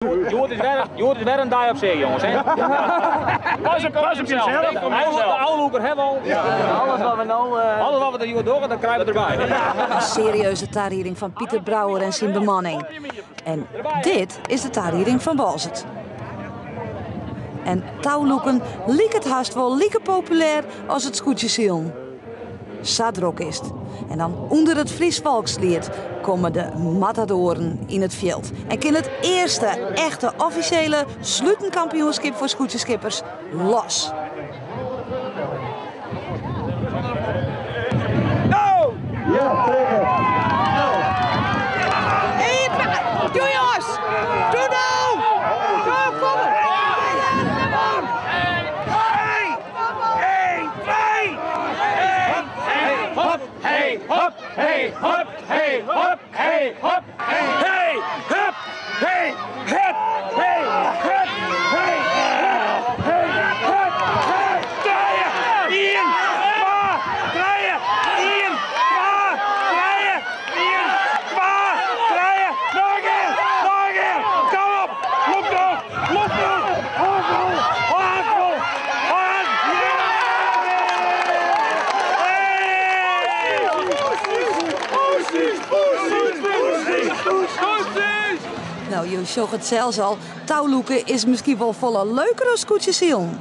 Je hoort weer een die op zee, jongens. Hè? Pas op jezelf. De oude hebben we al. Alles wat we nou... Alles wat we er hier door, dan krijgen we erbij. Een serieuze taarrieding van Pieter Brouwer en zijn bemanning. En dit is de taarrieding van Balzert. En touwloeken liek het haast wel lieke populair als het scootjesielen. Zadrok is het. En dan onder het Fries volkslied komen de matadoren in het veld. En kan het eerste echte officiële sluitenkampioenschap voor scootjeskippers los. No! Ja, trekken. Doe jongens! Doe nou! Doe, kom maar! 1, 2! Hop, hey, hop, hey, hop, hey, hop, hey, hop, hey, hop, hey, hop, hey, hop, hey, hop, hey, draaien, 1, 2, draaien, 1, 2, draaien, nog een keer, kom op, loop nog, Nou, je zag het zelfs al. Touwloeken is misschien wel volle leuker als scootjesielen.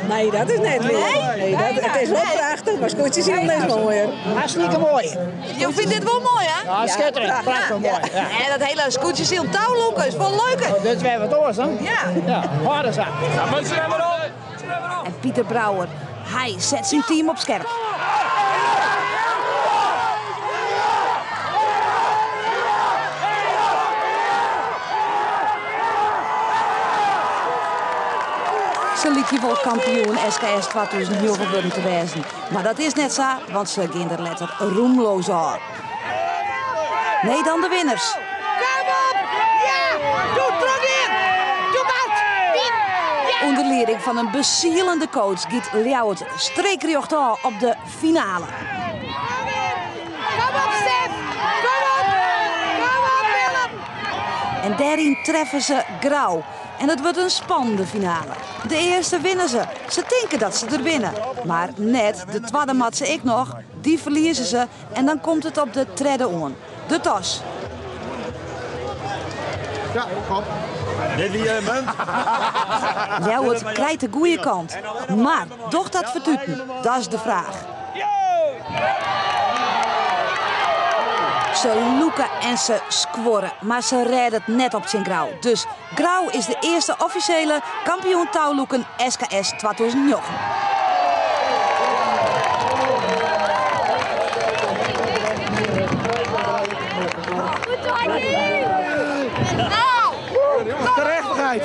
Nee, dat is net weer. Nee, het is wel prachtig, maar scootjesielen is mooier. Hartstikke mooi. Je vindt dit wel mooi, hè? Ja, schitterend. Prachtig mooi. Ja. En dat hele scootjesiel touwloeken is wel leuker. Dit is weer wat oors, hè? Ja. Ja, harde zaak. Ja, mensen hebben we op. En Pieter Brouwer, hij zet zijn team op scherp. Ze liet je wel kampioen SKS 2009 worden te wezen. Maar dat is net zo, want ze gaan er letter roemloos aan. Nee, dan de winners. kom op! Ja! Doe terug in! Doe uit! Onder leiding van een bezielende coach gaat Ljouwert streekrecht aan op de finale. Kom op, Stef! Kom op! Kom op, Willem! En daarin treffen ze Grauw. En het wordt een spannende finale. De eerste winnen ze. Ze denken dat ze er winnen. Maar net, de tweede mat ze ik nog, die verliezen ze. En dan komt het op de derde aan. De tos. Ja, kom. Dit wie bent. Ljouwert krijgt de goede kant. Maar, doch dat vertuten? Dat is de vraag. Ze loeken en ze squorren, maar ze redden het net op zijn Grauw. Dus Grauw is de eerste officiële kampioen touwloeken SKS 2009. Gerechtigheid.